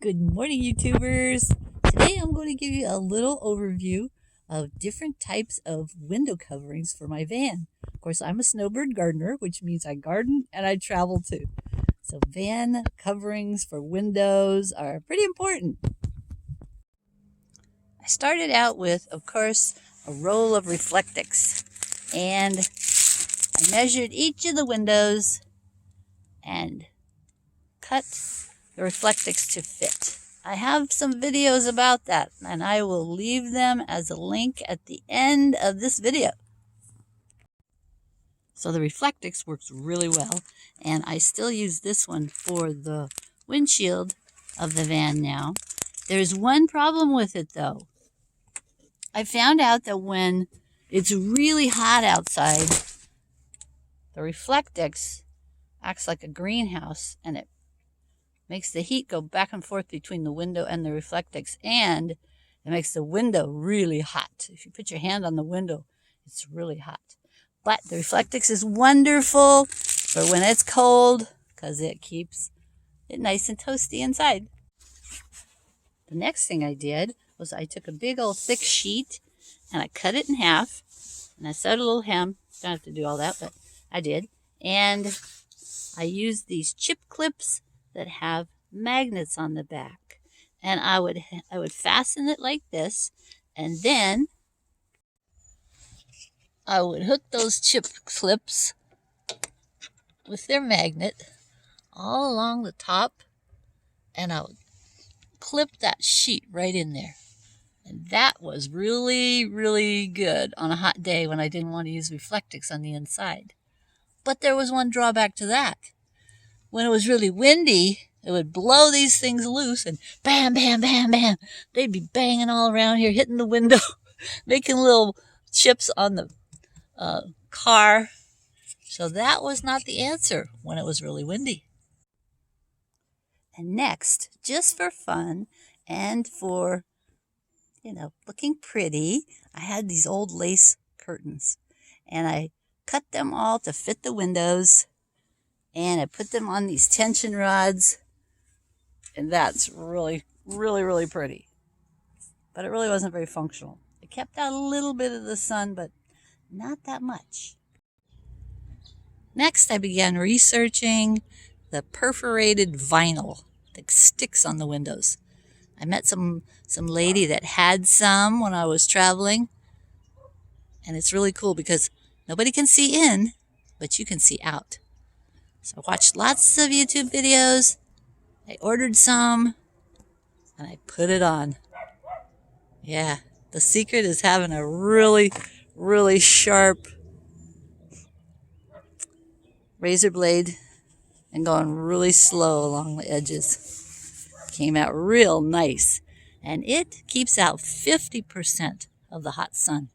Good morning, YouTubers. Today I'm going to give you a little overview of different types of window coverings for my van. Of course, I'm a snowbird gardener, which means I garden and I travel too. So van coverings for windows are pretty important. I started out with, of course, a roll of reflectix, and I measured each of the windows and cut the reflectix to fit. I have some videos about that, and I will leave them as a link at the end of this video. So the reflectix works really well, and I still use this one for the windshield of the van now. There's one problem with it though. I found out that when it's really hot outside, the reflectix acts like a greenhouse, and it makes the heat go back and forth between the window and the reflectix, and it makes the window really hot. If you put your hand on the window, it's really hot. But the reflectix is wonderful for when it's cold because it keeps it nice and toasty inside. The next thing I did was I took a big old thick sheet and I cut it in half, and I sewed a little hem. Don't have to do all that, but I did. And I used these chip clips that have magnets on the back, and I would fasten it like this, and then I would hook those chip clips with their magnet all along the top, and I would clip that sheet right in there. And that was really good on a hot day when I didn't want to use reflectix on the inside. But there was one drawback to that. When it was really windy, it would blow these things loose, and bam, bam, bam, bam. They'd be banging all around here, hitting the window, making little chips on the car. So that was not the answer when it was really windy. And next, just for fun and for, looking pretty, I had these old lace curtains, and I cut them all to fit the windows, and I put them on these tension rods, and that's really pretty. But it really wasn't very functional. It kept out a little bit of the sun, but not that much. Next, I began researching the perforated vinyl that sticks on the windows. I met some lady that had some when I was traveling, and it's really cool because nobody can see in, but you can see out. So I watched lots of YouTube videos, I ordered some, and I put it on. Yeah, the secret is having a really sharp razor blade and going really slow along the edges. Came out real nice, and it keeps out 50% of the hot sun.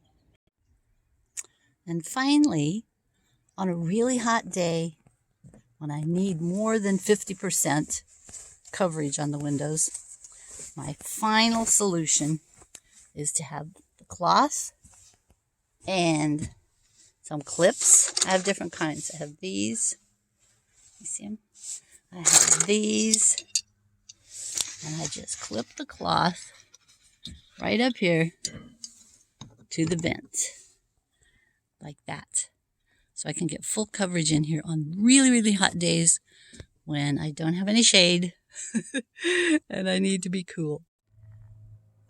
And finally, on a really hot day, when I need more than 50% coverage on the windows, my final solution is to have the cloth and some clips. I have different kinds. I have these. You see them? I have these. And I just clip the cloth right up here to the vent, like that. So I can get full coverage in here on really hot days when I don't have any shade and I need to be cool.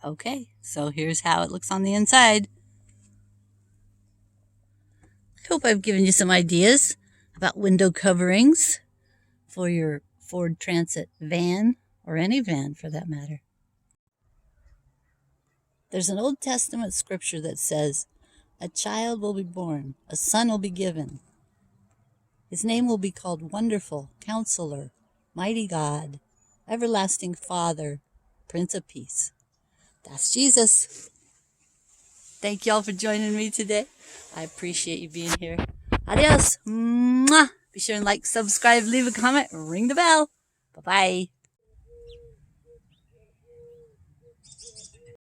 Okay, so here's how it looks on the inside. I hope I've given you some ideas about window coverings for your Ford Transit van, or any van for that matter. There's an Old Testament scripture that says, "A child will be born, a son will be given. His name will be called Wonderful, Counselor, Mighty God, Everlasting Father, Prince of Peace." That's Jesus. Thank y'all for joining me today. I appreciate you being here. Adios. Mwah. Be sure and like, subscribe, leave a comment, ring the bell. Bye-bye.